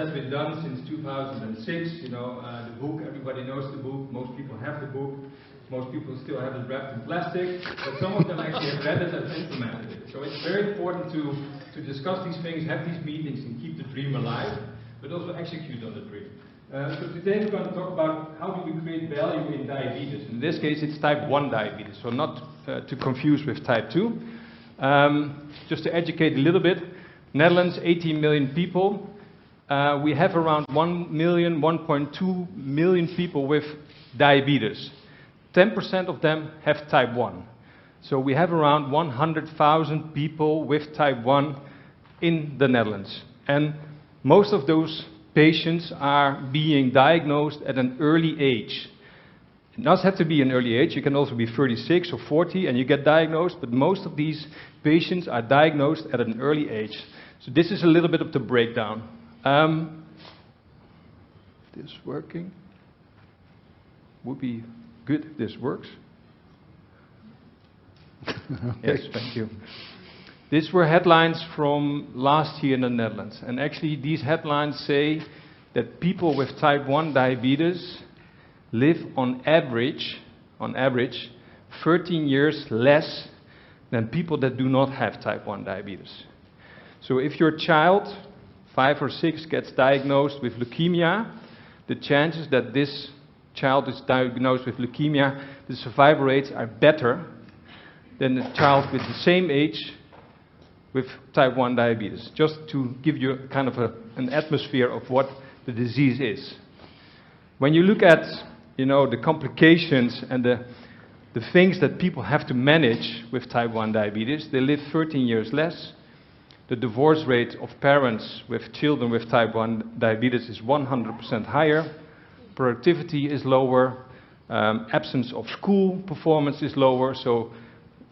has been done since 2006. You know, the book, everybody knows the book, most people have the book, most people still have it wrapped in plastic, but some of them actually have read it and implemented it. So it's very important to discuss these things, have these meetings and keep the dream alive, but also execute on the dream. So today we're going to talk about how do we create value in diabetes. In this case it's type 1 diabetes, so not to confuse with type 2. Just to educate a little bit, Netherlands, 18 million people. We have around 1 million, 1.2 million people with diabetes. 10% of them have type 1. So we have around 100,000 people with type 1 in the Netherlands. And most of those patients are being diagnosed at an early age. It does have to be an early age. You can also be 36 or 40 and you get diagnosed, but most of these patients are diagnosed at an early age. So this is a little bit of the breakdown. This working? Would be good if this works. Yes, thank you. These were headlines from last year in the Netherlands. And actually these headlines say that people with type 1 diabetes live on average 13 years less than people that do not have type 1 diabetes. So if your child, 5 or 6, gets diagnosed with leukemia, the chances that this child is diagnosed with leukemia, the survival rates are better than the child with the same age with type 1 diabetes. Just to give you kind of an atmosphere of what the disease is. When you look at, you know, the complications and the things that people have to manage with type 1 diabetes, they live 13 years less. The divorce rate of parents with children with type 1 diabetes is 100% higher. Productivity is lower. Absence of school performance is lower. So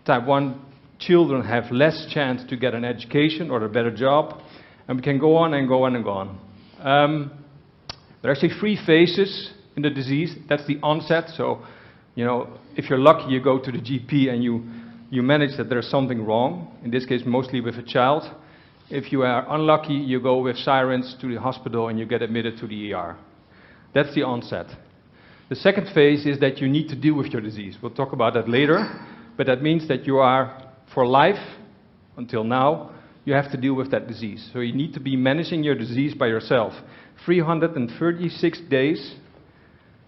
type 1 children have less chance to get an education or a better job. And we can go on and go on and go on. There are actually 3 phases in the disease. That's the onset. So, you know, if you're lucky, you go to the GP and you manage that there's something wrong. In this case, mostly with a child. If you are unlucky, you go with sirens to the hospital and you get admitted to the ER. That's the onset. The second phase is that you need to deal with your disease. We'll talk about that later. But that means that you are, for life, until now, you have to deal with that disease. So you need to be managing your disease by yourself. 336 days,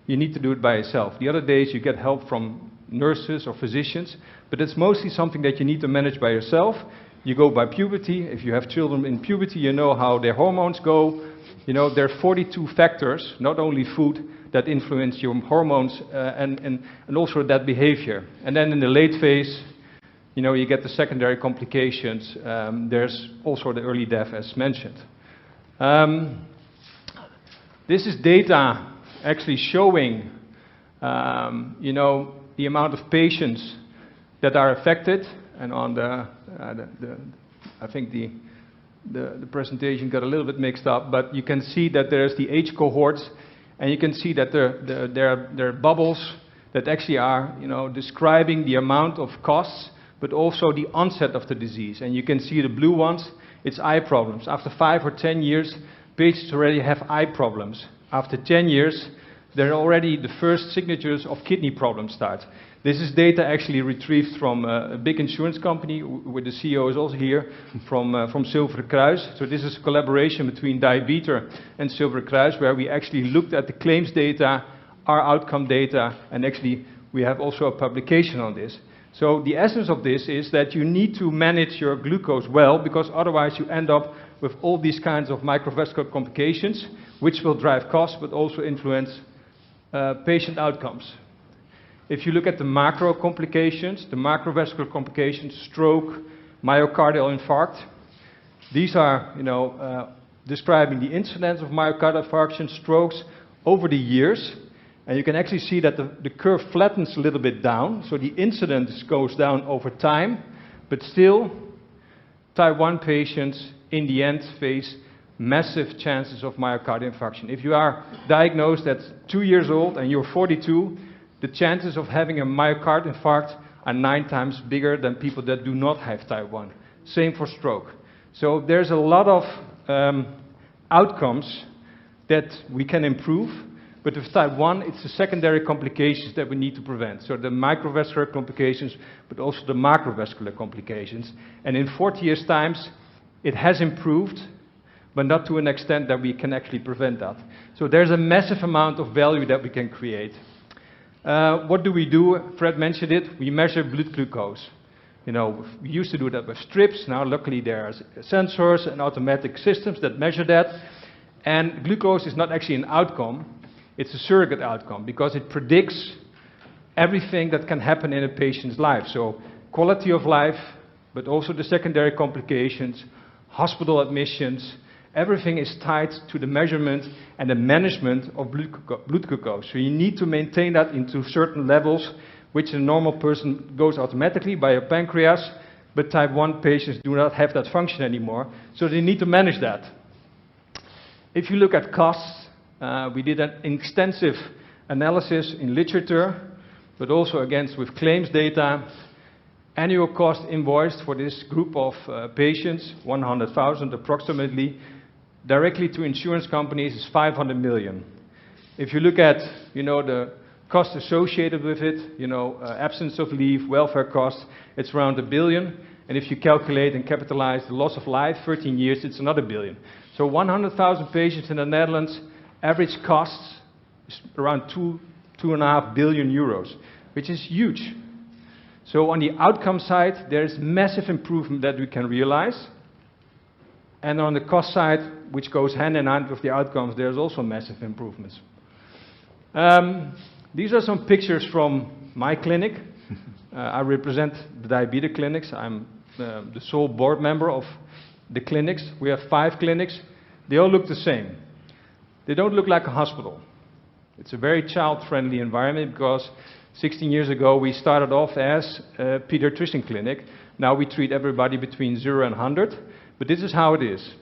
you need to do it by yourself. The other days you get help from nurses or physicians, but it's mostly something that you need to manage by yourself. You go by puberty. If you have children in puberty, you know how their hormones go. You know, there are 42 factors, not only food, that influence your hormones and also that behavior. And then in the late phase, you know, you get the secondary complications. There's also the early death, as mentioned. This is data actually showing, you know, the amount of patients that are affected. And on I think the presentation got a little bit mixed up, but you can see that there's the age cohorts, and you can see that there are bubbles that actually are, you know, describing the amount of costs, but also the onset of the disease. And you can see the blue ones, it's eye problems. After 5 or 10 years, patients already have eye problems. After 10 years, there are already the first signatures of kidney problems start. This is data actually retrieved from a big insurance company, where the CEO is also here, from Zilveren Kruis. So this is a collaboration between DIABETER and Zilveren Kruis, where we actually looked at the claims data, our outcome data, and actually we have also a publication on this. So the essence of this is that you need to manage your glucose well, because otherwise you end up with all these kinds of microvascular complications, which will drive costs, but also influence patient outcomes. If you look at the macro complications, the macrovascular complications, stroke, myocardial infarct, these are, you know, describing the incidence of myocardial infarction, strokes over the years. And you can actually see that the curve flattens a little bit down, so the incidence goes down over time, but still, type 1 patients in the end face massive chances of myocardial infarction. If you are diagnosed at 2 years old and you're 42, the chances of having a myocardial infarct are 9 times bigger than people that do not have type 1. Same for stroke. So there's a lot of outcomes that we can improve, but with type 1, it's the secondary complications that we need to prevent. So the microvascular complications, but also the macrovascular complications. And in 40 years' time, it has improved, but not to an extent that we can actually prevent that. So there's a massive amount of value that we can create. What do we do? Fred mentioned it. We measure blood glucose. You know, we used to do that with strips. Now, luckily, there are sensors and automatic systems that measure that. And glucose is not actually an outcome. It's a surrogate outcome because it predicts everything that can happen in a patient's life. So quality of life, but also the secondary complications, hospital admissions, everything is tied to the measurement and the management of blood glucose. So you need to maintain that into certain levels, which a normal person goes automatically by a pancreas, but type 1 patients do not have that function anymore, so they need to manage that. If you look at costs, we did an extensive analysis in literature, but also against with claims data. Annual cost invoiced for this group of patients, 100,000 approximately, directly to insurance companies is 500 million. If you look at, you know, the cost associated with it, you know, absence of leave, welfare costs, it's around 1 billion. And if you calculate and capitalize the loss of life, 13 years, it's another 1 billion. So 100,000 patients in the Netherlands, average costs is around 2.5 billion euros, which is huge. So on the outcome side, there is massive improvement that we can realize. And on the cost side, which goes hand in hand with the outcomes, there's also massive improvements. These are some pictures from my clinic. I represent the diabetes clinics. I'm the sole board member of the clinics. We have 5 clinics. They all look the same. They don't look like a hospital. It's a very child-friendly environment because 16 years ago we started off as a pediatrician clinic. Now we treat everybody between 0 and 100. But this is how it is.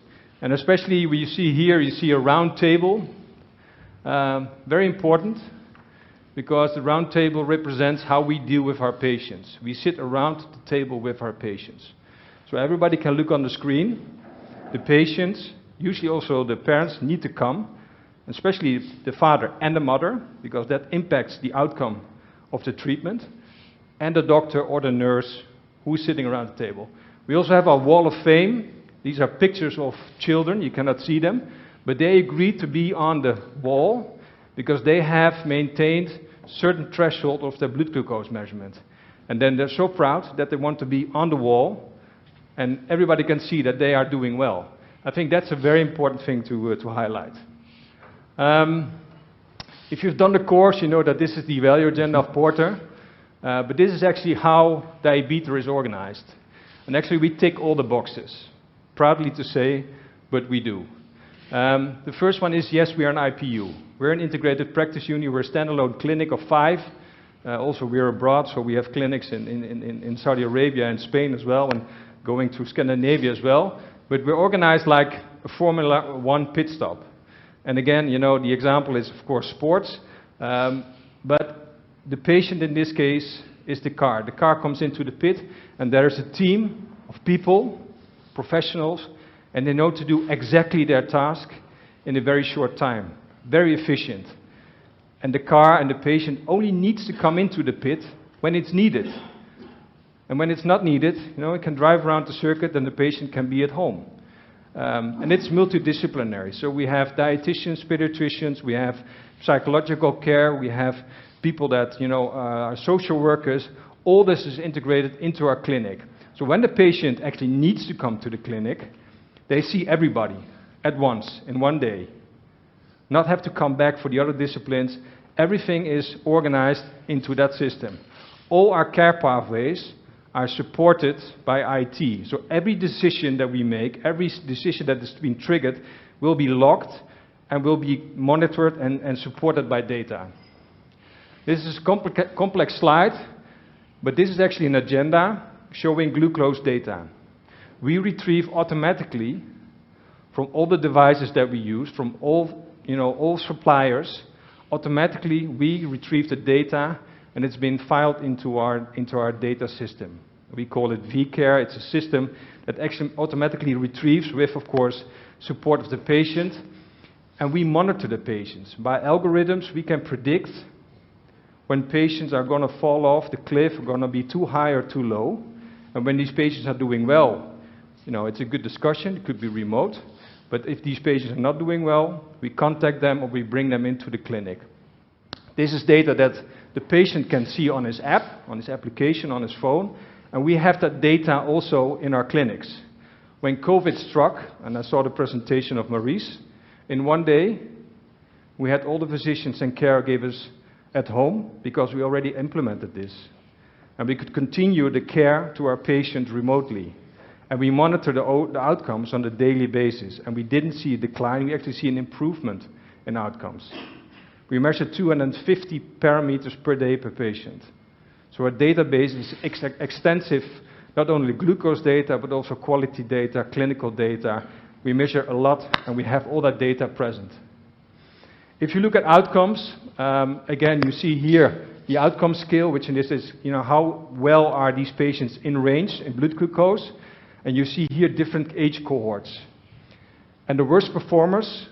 And especially when you see here, you see a round table. Very important, because the round table represents how we deal with our patients. We sit around the table with our patients. So everybody can look on the screen. The patients, usually also the parents, need to come, especially the father and the mother, because that impacts the outcome of the treatment, and the doctor or the nurse who's sitting around the table. We also have our wall of fame. These are pictures of children. You cannot see them, but they agreed to be on the wall because they have maintained certain threshold of their blood glucose measurement. And then they're so proud that they want to be on the wall, and everybody can see that they are doing well. I think that's a very important thing to highlight. If you've done the course, you know that this is the value agenda of Porter, but this is actually how DIABETER is organized. And actually we tick all the boxes. Proudly to say, but we do. The first one is, yes, we are an IPU. We're an integrated practice unit. We're a standalone clinic of 5. Also, we're abroad, so we have clinics in Saudi Arabia and Spain as well, and going to Scandinavia as well. But we're organized like a Formula 1 pit stop. And again, you know, the example is, of course, sports. But the patient in this case is the car. The car comes into the pit, and there is a team of people, professionals, and they know to do exactly their task in a very short time. Very efficient. And the car and the patient only needs to come into the pit when it's needed. And when it's not needed, you know, it can drive around the circuit and the patient can be at home. And it's multidisciplinary. So we have dietitians, pediatricians, we have psychological care, we have people that, you know, are social workers. All this is integrated into our clinic. So when the patient actually needs to come to the clinic, they see everybody at once in one day. Not have to come back for the other disciplines. Everything is organized into that system. All our care pathways are supported by IT. So every decision that we make, every decision that is being triggered will be logged and will be monitored and supported by data. This is a complex slide, but this is actually an agenda showing glucose data. We retrieve automatically from all the devices that we use, from all suppliers. Automatically we retrieve the data, and it's been filed into our data system. We call it vCare. It's a system that actually automatically retrieves with, of course, support of the patient. And we monitor the patients. By algorithms, we can predict when patients are going to fall off the cliff, are going to be too high or too low. And when these patients are doing well, it's a good discussion, it could be remote. But if these patients are not doing well, we contact them or we bring them into the clinic. This is data that the patient can see on his app, on his application, on his phone. And we have that data also in our clinics. When COVID struck, and I saw the presentation of Maurice, in one day, we had all the physicians and caregivers at home because we already implemented this. And we could continue the care to our patients remotely. And we monitor the outcomes on a daily basis. And we didn't see a decline, we actually see an improvement in outcomes. We measured 250 parameters per day per patient. So our database is extensive, not only glucose data, but also quality data, clinical data. We measure a lot, and we have all that data present. If you look at outcomes, again, you see here the outcome scale, which in this is, how well are these patients in range in blood glucose. And you see here different age cohorts. And the worst performers,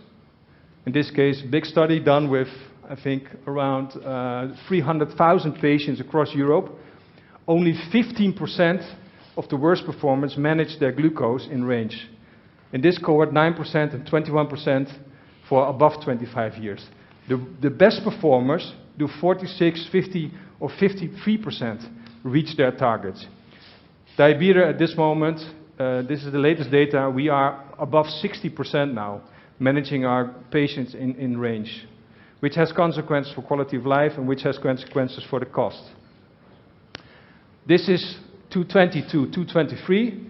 in this case, big study done with, I think, around 300,000 patients across Europe, only 15% of the worst performers managed their glucose in range. In this cohort, 9% and 21% for above 25 years. The best performers do 46, 50 or 53% reach their targets. DIABETER at this moment, this is the latest data, we are above 60% now, managing our patients in range, which has consequences for quality of life and which has consequences for the cost. This is 222, 223.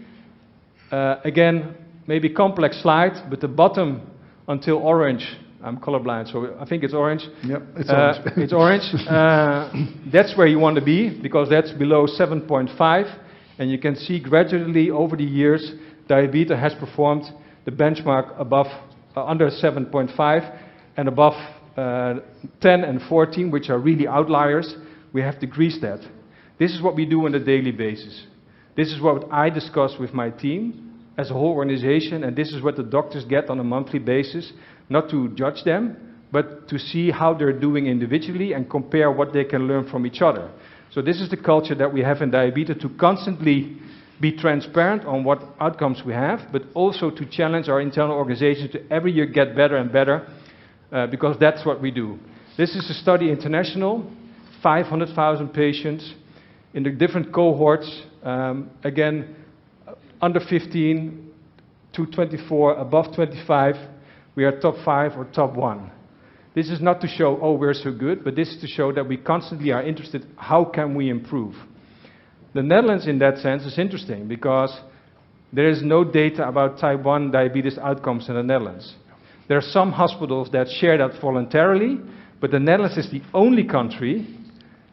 Again, maybe complex slide, but the bottom until orange, I'm colorblind, so I think it's orange. Yep, it's orange. It's orange. That's where you want to be, because that's below 7.5. And you can see gradually over the years, DIABETER has performed the benchmark above, under 7.5 and above 10 and 14, which are really outliers. We have decreased that. This is what we do on a daily basis. This is what I discuss with my team as a whole organization, and this is what the doctors get on a monthly basis, not to judge them, but to see how they're doing individually and compare what they can learn from each other. So this is the culture that we have in DIABETER, to constantly be transparent on what outcomes we have, but also to challenge our internal organization to every year get better and better, because that's what we do. This is a study international, 500,000 patients in the different cohorts, again, under 15 to 24, above 25, we are top 5 or top 1. This is not to show, oh, we're so good, but this is to show that we constantly are interested, how can we improve? The Netherlands, in that sense, is interesting because there is no data about type 1 diabetes outcomes in the Netherlands. There are some hospitals that share that voluntarily, but the Netherlands is the only country,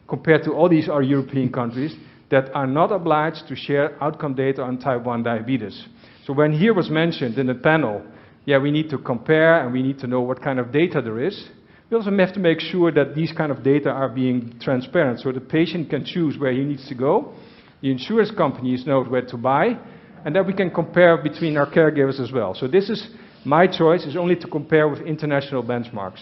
compared to all these other European countries, that are not obliged to share outcome data on type 1 diabetes. So when here was mentioned in the panel, yeah, we need to compare and we need to know what kind of data there is, we also have to make sure that these kind of data are being transparent, so the patient can choose where he needs to go, the insurance companies know where to buy, and that we can compare between our caregivers as well. So this is my choice, is only to compare with international benchmarks.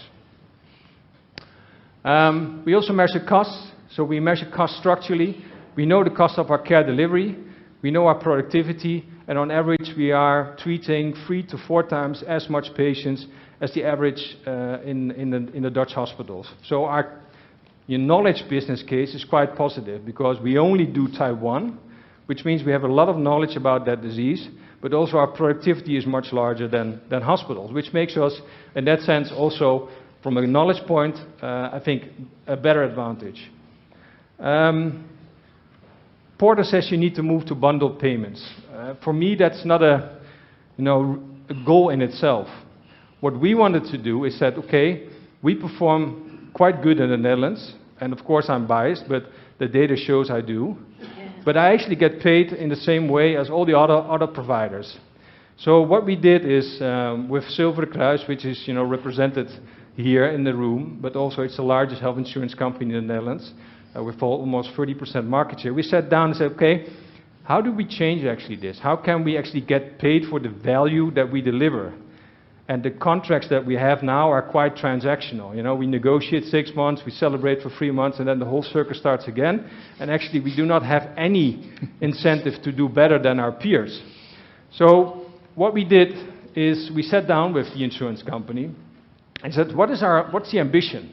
We also measure costs, so we measure costs structurally. We know the cost of our care delivery, we know our productivity, and on average we are treating 3 to 4 times as much patients as the average in the Dutch hospitals. So our knowledge business case is quite positive, because we only do type 1, which means we have a lot of knowledge about that disease, but also our productivity is much larger than hospitals, which makes us, in that sense, also, from a knowledge point, I think, a better advantage. Porter says you need to move to bundled payments. For me, that's not a goal in itself. What we wanted to do is that, okay, we perform quite good in the Netherlands, and of course I'm biased, but the data shows I do. But I actually get paid in the same way as all the other providers. So what we did is, with Zilveren Kruis, which is represented here in the room, but also it's the largest health insurance company in the Netherlands, with almost 30% market share, we sat down and said, okay, how do we change actually this? How can we actually get paid for the value that we deliver? And the contracts that we have now are quite transactional. You know, we negotiate 6 months, we celebrate for 3 months, and then the whole circle starts again. And actually, we do not have any incentive to do better than our peers. So what we did is we sat down with the insurance company and said, what's the ambition?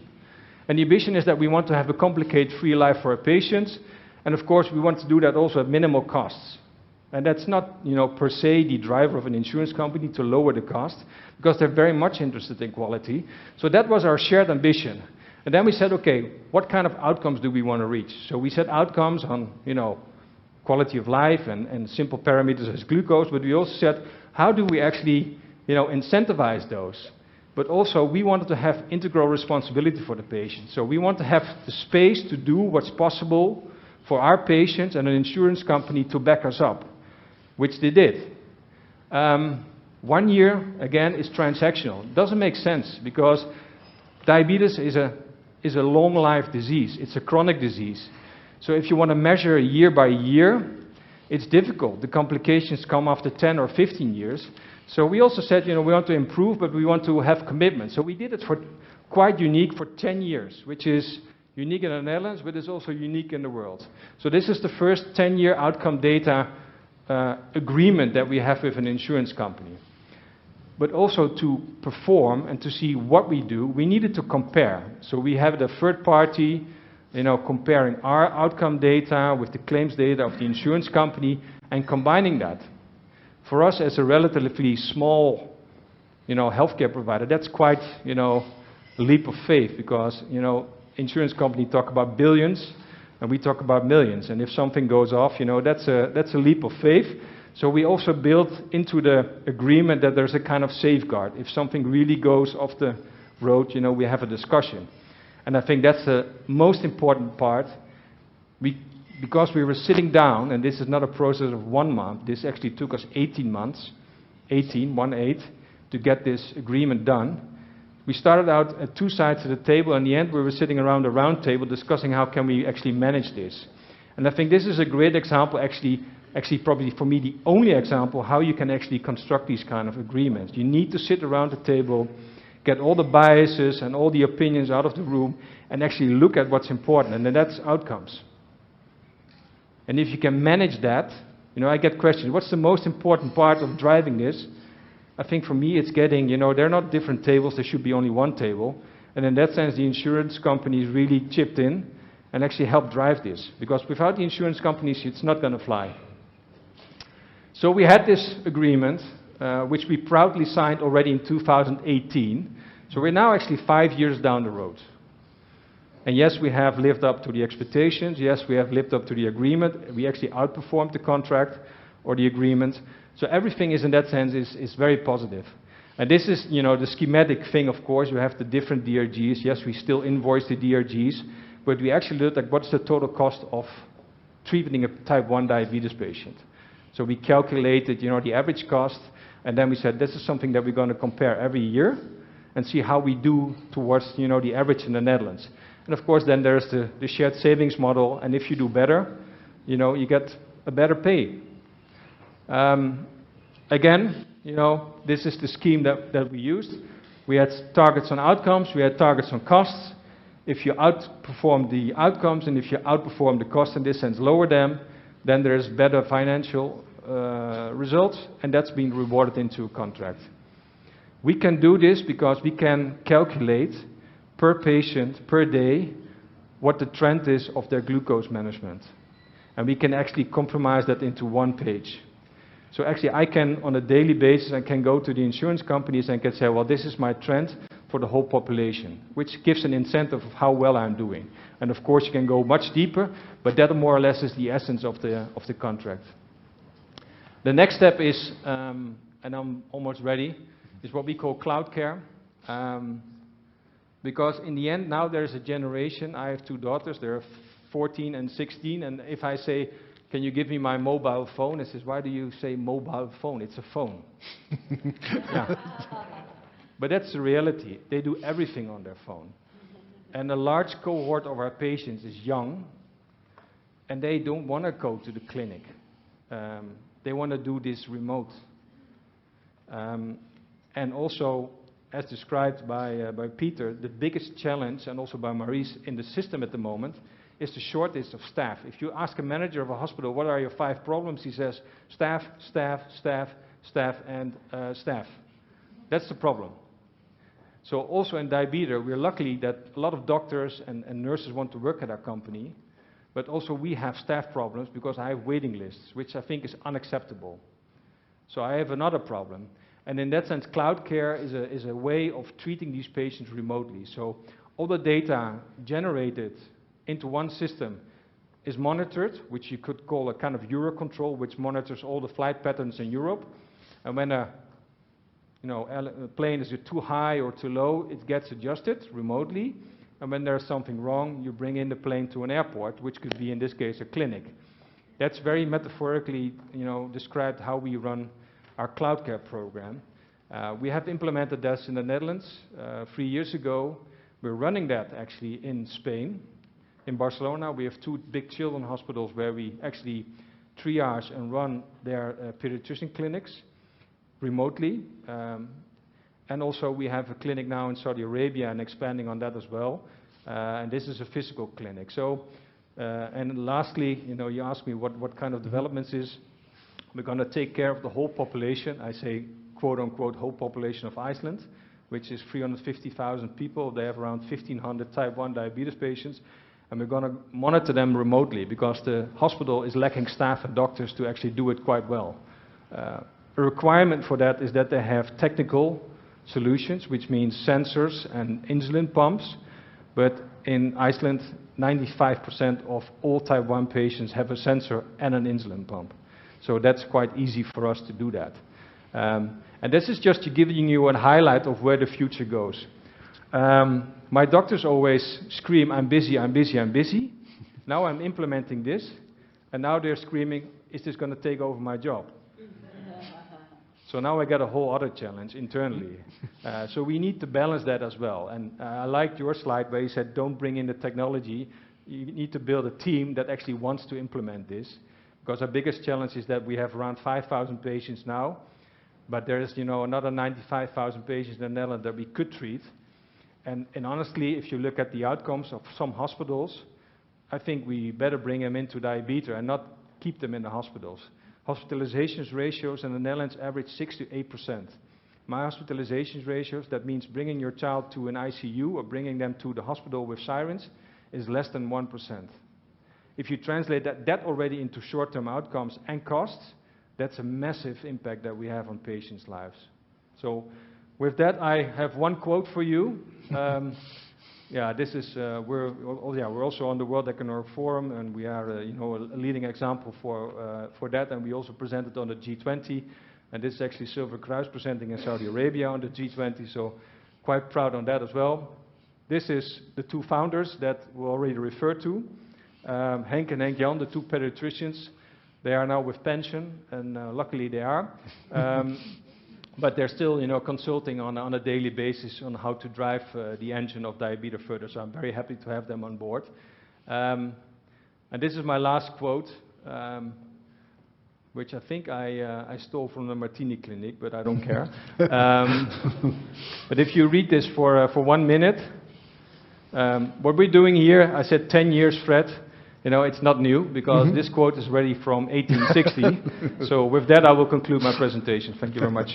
And the ambition is that we want to have a complicated-free life for our patients. And of course, we want to do that also at minimal costs. And that's not, you know, per se the driver of an insurance company to lower the cost, because they're very much interested in quality. So that was our shared ambition. And then we said, okay, what kind of outcomes do we want to reach? So we set outcomes on, you know, quality of life and simple parameters as glucose, but we also said, how do we actually, you know, incentivize those? But also, we wanted to have integral responsibility for the patient. So we want to have the space to do what's possible for our patients and an insurance company to back us up, which they did. 1 year, again, is transactional. It doesn't make sense, because diabetes is a long life disease. It's a chronic disease. So if you want to measure year by year, it's difficult. The complications come after 10 or 15 years. So we also said, you know, we want to improve, but we want to have commitment. So we did it for quite unique for 10 years, which is unique in the Netherlands, but it's also unique in the world. So this is the first 10-year outcome data agreement that we have with an insurance company. But also to perform and to see what we do, we needed to compare. So we have the third party, you know, comparing our outcome data with the claims data of the insurance company and combining that. For us, as a relatively small, you know, healthcare provider, that's quite, you know, a leap of faith, because, you know, insurance companies talk about billions and we talk about millions. And if something goes off, you know, that's a leap of faith. So we also built into the agreement that there's a kind of safeguard. If something really goes off the road, you know, we have a discussion. And I think that's the most important part. Because we were sitting down, and this is not a process of 1 month, this actually took us 18 months, 18, to get this agreement done. We started out at 2 sides of the table, and in the end we were sitting around a round table discussing how can we actually manage this. And I think this is a great example, actually probably for me the only example, how you can actually construct these kind of agreements. You need to sit around the table, get all the biases and all the opinions out of the room, and actually look at what's important, and then that's outcomes. And if you can manage that, you know, I get questions, what's the most important part of driving this? I think for me it's getting, you know, they're not different tables, there should be only one table. And in that sense, the insurance companies really chipped in and actually helped drive this. Because without the insurance companies, it's not going to fly. So we had this agreement, which we proudly signed already in 2018. So we're now actually 5 years down the road. And yes, we have lived up to the expectations. Yes, we have lived up to the agreement. We actually outperformed the contract or the agreement. So everything is, in that sense, is very positive. And this is, you know, the schematic thing, of course. You have the different DRGs. Yes, we still invoice the DRGs. But we actually looked at what's the total cost of treating a type 1 diabetes patient. So we calculated, you know, the average cost. And then we said, this is something that we're going to compare every year and see how we do towards, you know, the average in the Netherlands. And of course, then there's the shared savings model, and if you do better, you know, you get a better pay. Again, you know, this is the scheme that we used. We had targets on outcomes, we had targets on costs. If you outperform the outcomes and if you outperform the costs, in this sense lower them, then there's better financial results, and that's being rewarded into a contract. We can do this because we can calculate per patient, per day, what the trend is of their glucose management. And we can actually compromise that into 1 page. So actually I can, on a daily basis, I can go to the insurance companies and can say, well, this is my trend for the whole population, which gives an incentive of how well I'm doing. And of course you can go much deeper, but that more or less is the essence of the contract. The next step is, and I'm almost ready, is what we call cloud care. Because in the end, now there's a generation. I have 2 daughters, they're 14 and 16, and if I say, can you give me my mobile phone? It says, why do you say mobile phone? It's a phone. Yeah. But that's the reality. They do everything on their phone. And a large cohort of our patients is young, and they don't want to go to the clinic. They want to do this remote. And And also, as described by Peter, the biggest challenge, and also by Maurice, in the system at the moment, is the shortage of staff. If you ask a manager of a hospital, what are your 5 problems? He says, staff, staff, staff, staff, and staff. That's the problem. So also in DIABETER, we're lucky that a lot of doctors and nurses want to work at our company, but also we have staff problems because I have waiting lists, which I think is unacceptable. So I have another problem. And in that sense, cloud care is a way of treating these patients remotely. So all the data generated into one system is monitored, which you could call a kind of Eurocontrol, which monitors all the flight patterns in Europe. And when a plane is too high or too low, it gets adjusted remotely. And when there's something wrong, you bring in the plane to an airport, which could be in this case a clinic. That's very metaphorically, described how we run our cloud care program. We have implemented this in the Netherlands 3 years ago. We're running that actually in Spain. In Barcelona, we have 2 big children hospitals where we actually triage and run their pediatrician clinics remotely. And also we have a clinic now in Saudi Arabia and expanding on that as well. And this is a physical clinic. So, and lastly, you asked me what kind of developments is. We're going to take care of the whole population. I say, quote unquote, whole population of Iceland, which is 350,000 people. They have around 1,500 type 1 diabetes patients. And we're going to monitor them remotely because the hospital is lacking staff and doctors to actually do it quite well. A requirement for that is that they have technical solutions, which means sensors and insulin pumps. But in Iceland, 95% of all type 1 patients have a sensor and an insulin pump. So that's quite easy for us to do that. And this is just giving you a highlight of where the future goes. My doctors always scream, I'm busy, I'm busy, I'm busy. Now I'm implementing this, and now they're screaming, is this going to take over my job? So now I got a whole other challenge internally. So we need to balance that as well. And I liked your slide where you said, don't bring in the technology. You need to build a team that actually wants to implement this. Because our biggest challenge is that we have around 5,000 patients now, but there is, another 95,000 patients in the Netherlands that we could treat. And honestly, if you look at the outcomes of some hospitals, I think we better bring them into DIABETER and not keep them in the hospitals. Hospitalizations ratios in the Netherlands average 6 to 8%. My hospitalizations ratios, that means bringing your child to an ICU or bringing them to the hospital with sirens, is less than 1%. If you translate that already into short-term outcomes and costs, that's a massive impact that we have on patients' lives. So with that, I have one quote for you. This is, we're also on the World Economic Forum, and we are a leading example for that, and we also presented on the G20, and this is actually Silver Kruis presenting in Saudi Arabia on the G20, so quite proud on that as well. This is the 2 founders that we already referred to, Henk and Henk-Jan, the 2 pediatricians. They are now with pension, and luckily they are. But they're still, consulting on a daily basis on how to drive the engine of DIABETER further. So I'm very happy to have them on board. And this is my last quote, which I think I stole from the Martini Clinic, but I don't care. But if you read this for 1 minute, what we're doing here, I said 10 years, Fred. It's not new, because this quote is already from 1860. So with that, I will conclude my presentation. Thank you very much.